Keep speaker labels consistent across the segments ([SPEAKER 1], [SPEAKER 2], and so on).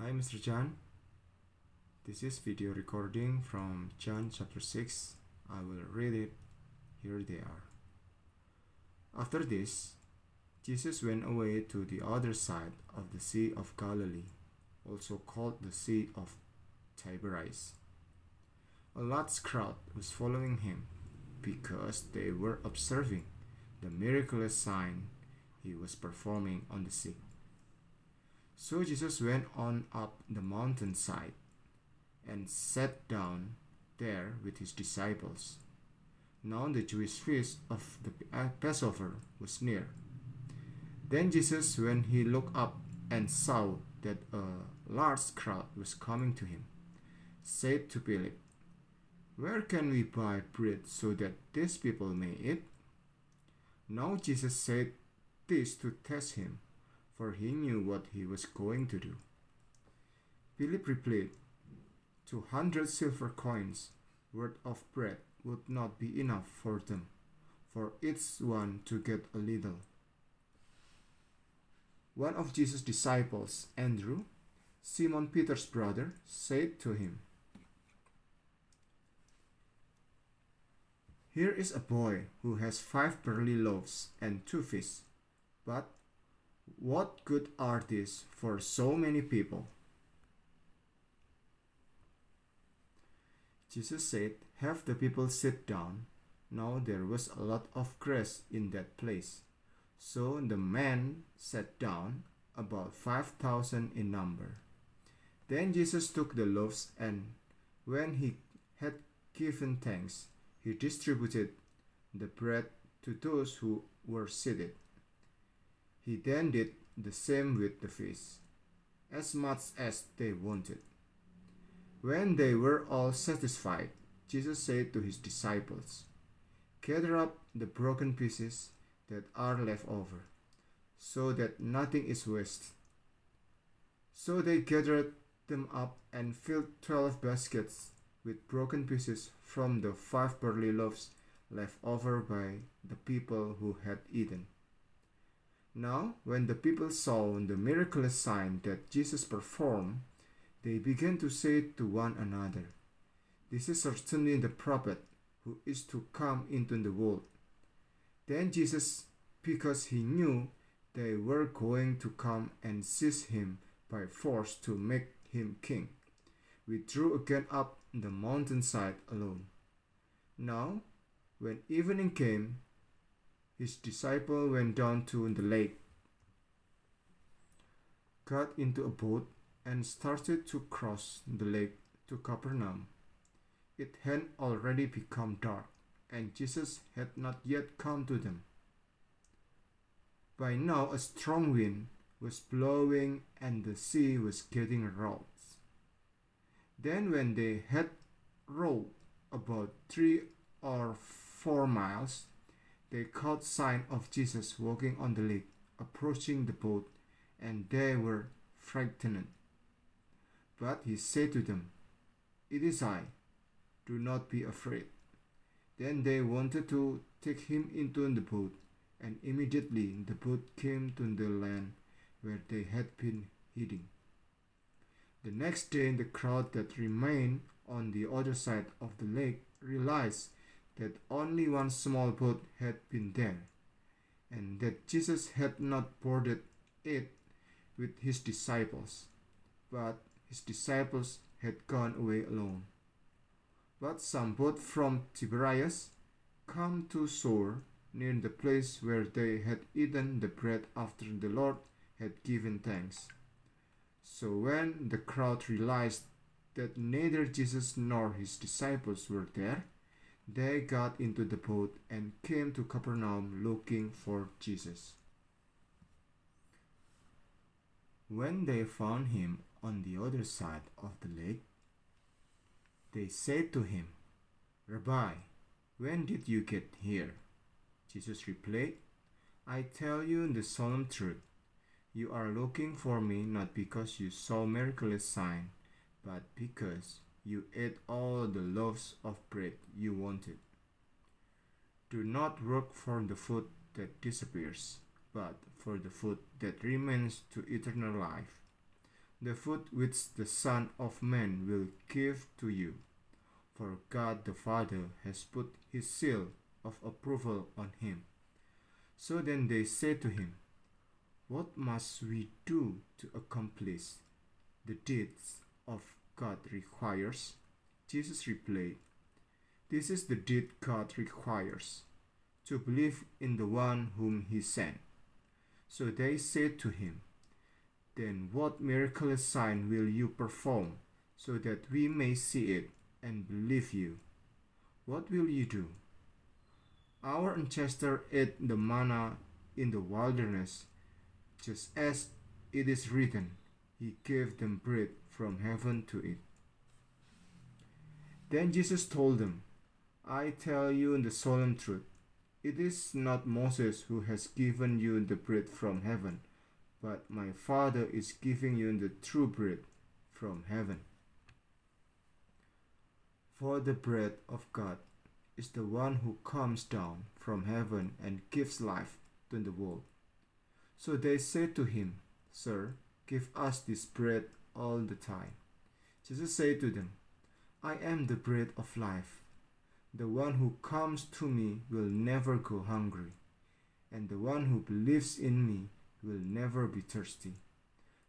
[SPEAKER 1] Hi Mr. John, this is video recording from John chapter 6. I will read it. Here they are. After this, Jesus went away to the other side of the Sea of Galilee, also called the Sea of Tiberias. A large crowd was following him because they were observing the miraculous sign he was performing on the sea. So Jesus went on up the mountainside and sat down there with his disciples. Now the Jewish feast of the Passover was near. Then Jesus, when he looked up and saw that a large crowd was coming to him, said to Philip, "Where can we buy bread so that these people may eat?" Now Jesus said this to test him, for he knew what he was going to do. Philip replied, 200 silver coins worth of bread would not be enough for them, for each one to get a little. One of Jesus' disciples, Andrew, Simon Peter's brother, said to him, "Here is a boy who has 5 barley loaves and 2 fish, but what good are these for so many people?" Jesus said, "Have the people sit down." Now there was a lot of grass in that place. So the men sat down, about 5,000 in number. Then Jesus took the loaves, and when he had given thanks, he distributed the bread to those who were seated. He then did the same with the fish, as much as they wanted. When they were all satisfied, Jesus said to his disciples, "Gather up the broken pieces that are left over, so that nothing is wasted." So they gathered them up and filled 12 baskets with broken pieces from the 5 barley loaves left over by the people who had eaten. Now, when the people saw the miraculous sign that Jesus performed, they began to say to one another, "This is certainly the prophet who is to come into the world." Then Jesus, because he knew they were going to come and seize him by force to make him king, withdrew again up the mountainside alone. Now, when evening came, his disciple went down to the lake, got into a boat, and started to cross the lake to Capernaum. It had already become dark, and Jesus had not yet come to them. By now a strong wind was blowing, and the sea was getting rough. Then when they had rowed about 3 or 4 miles, they caught sight of Jesus walking on the lake, approaching the boat, and they were frightened. But he said to them, "It is I. Do not be afraid." Then they wanted to take him into the boat, and immediately the boat came to the land where they had been hiding. The next day the crowd that remained on the other side of the lake realized that only one small boat had been there, and that Jesus had not boarded it with his disciples, but his disciples had gone away alone. But some boat from Tiberias came to shore near the place where they had eaten the bread after the Lord had given thanks. So when the crowd realized that neither Jesus nor his disciples were there, they got into the boat and came to Capernaum looking for Jesus. When they found him on the other side of the lake, they said to him, "Rabbi, when did you get here?" Jesus replied, "I tell you the solemn truth. You are looking for me not because you saw miraculous sign, but because you ate all the loaves of bread you wanted. Do not work for the food that disappears, but for the food that remains to eternal life, the food which the Son of Man will give to you. For God the Father has put his seal of approval on him. So then they said to him, What must we do to accomplish the deeds of God requires? Jesus replied, This is the deed God requires, to believe in the one whom he sent. So they said to him, Then what miraculous sign will you perform, so that we may see it and believe you? What will you do? Our ancestor ate the manna in the wilderness, just as it is written, He gave them bread from heaven to eat. Then Jesus told them, I tell you the solemn truth, it is not Moses who has given you the bread from heaven, but my Father is giving you the true bread from heaven. For the bread of God is the one who comes down from heaven and gives life to the world. So they said to him, Sir, give us this bread all the time. Jesus said to them, I am the bread of life. The one who comes to me will never go hungry, and the one who believes in me will never be thirsty.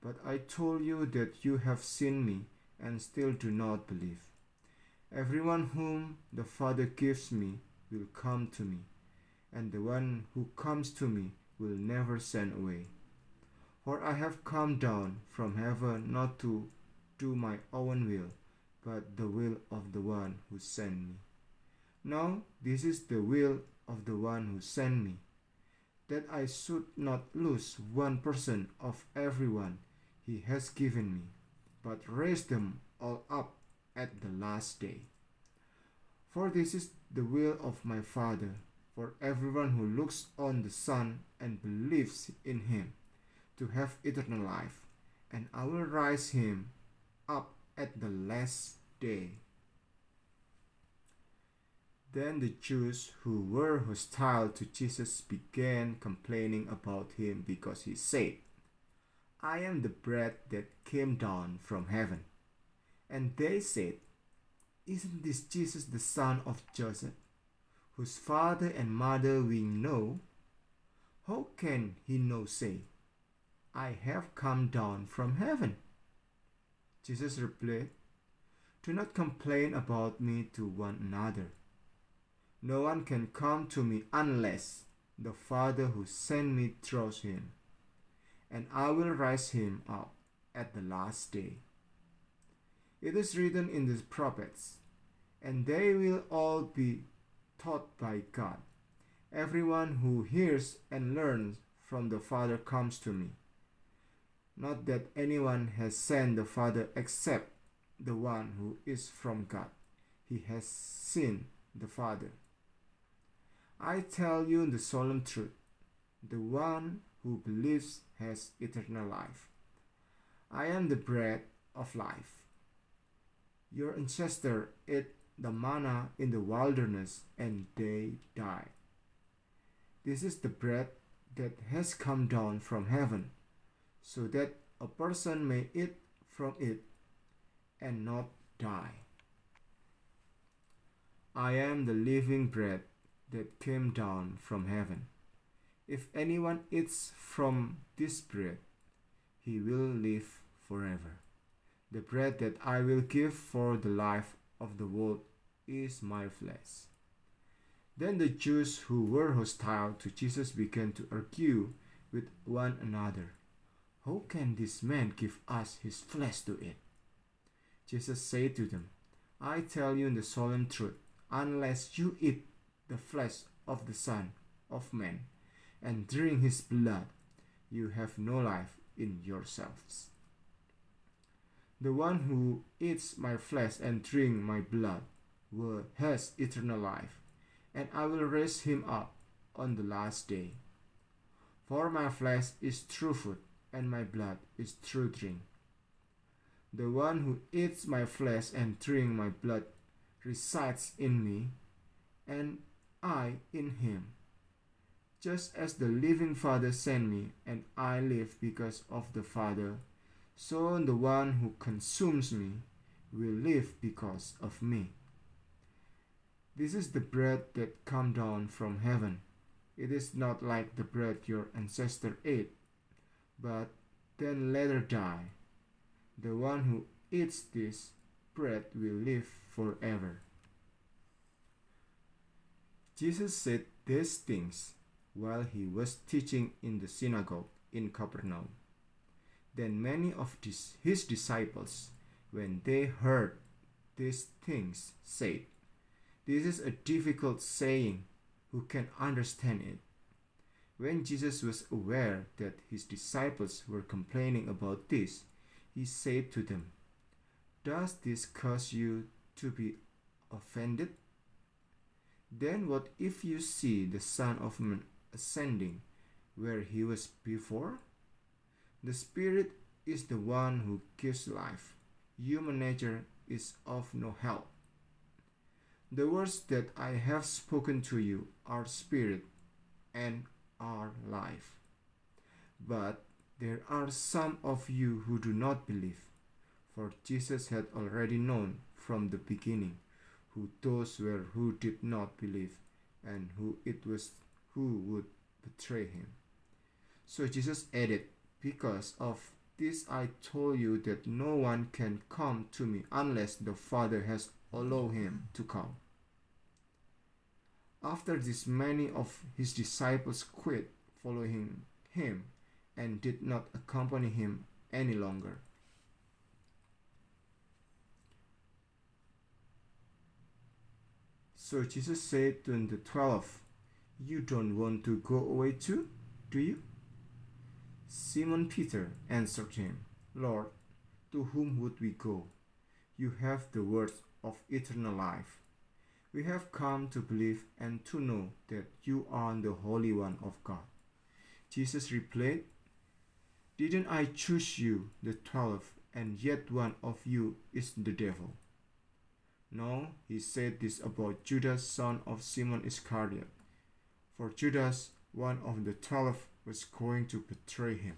[SPEAKER 1] But I told you that you have seen me and still do not believe. Everyone whom the Father gives me will come to me, and the one who comes to me will never send away. For I have come down from heaven not to do my own will, but the will of the one who sent me. Now this is the will of the one who sent me, that I should not lose 1% of everyone he has given me, but raise them all up at the last day. For this is the will of my Father, for everyone who looks on the Son and believes in him, to have eternal life, and I will raise him up at the last day. Then the Jews who were hostile to Jesus began complaining about him because he said, I am the bread that came down from heaven. And they said, Isn't this Jesus the son of Joseph, whose father and mother we know? How can he now say, I have come down from heaven? Jesus replied, Do not complain about me to one another. No one can come to me unless the Father who sent me draws him, and I will raise him up at the last day. It is written in the prophets, and they will all be taught by God. Everyone who hears and learns from the Father comes to me. Not that anyone has seen the Father except the one who is from God. He has seen the Father. I tell you the solemn truth. The one who believes has eternal life. I am the bread of life. Your ancestors ate the manna in the wilderness and they died. This is the bread that has come down from heaven, so that a person may eat from it and not die. I am the living bread that came down from heaven. If anyone eats from this bread, he will live forever. The bread that I will give for the life of the world is my flesh. Then the Jews who were hostile to Jesus began to argue with one another. How can this man give us his flesh to eat? Jesus said to them, I tell you the solemn truth, unless you eat the flesh of the Son of Man and drink his blood, you have no life in yourselves. The one who eats my flesh and drinks my blood has eternal life, and I will raise him up on the last day. For my flesh is true food, and my blood is true drink. The one who eats my flesh and drinks my blood resides in me, and I in him. Just as the living Father sent me, and I live because of the Father, So the one who consumes me will live because of me. This is the bread that come down from heaven. It is not like the bread your ancestor ate, but then later die. The one who eats this bread will live forever. Jesus said these things while he was teaching in the synagogue in Capernaum. Then many of his disciples, when they heard these things, said, "This is a difficult saying. Who can understand it?" When Jesus was aware that his disciples were complaining about this, he said to them, "Does this cause you to be offended? Then what if you see the Son of Man ascending where he was before? The Spirit is the one who gives life. Human nature is of no help. The words that I have spoken to you are spirit and are life. But there are some of you who do not believe." For Jesus had already known from the beginning who those were who did not believe and who it was who would betray him. So Jesus added, "Because of this I told you that no one can come to me unless the Father has allowed him to come." After this, many of his disciples quit following him and did not accompany him any longer. So Jesus said to the 12, "You don't want to go away too, do you?" Simon Peter answered him, "Lord, to whom would we go? You have the words of eternal life. We have come to believe and to know that you are the Holy One of God." Jesus replied, "Didn't I choose you, the 12, and yet one of you is the devil?" No, he said this about Judas, son of Simon Iscariot. For Judas, one of the 12, was going to betray him.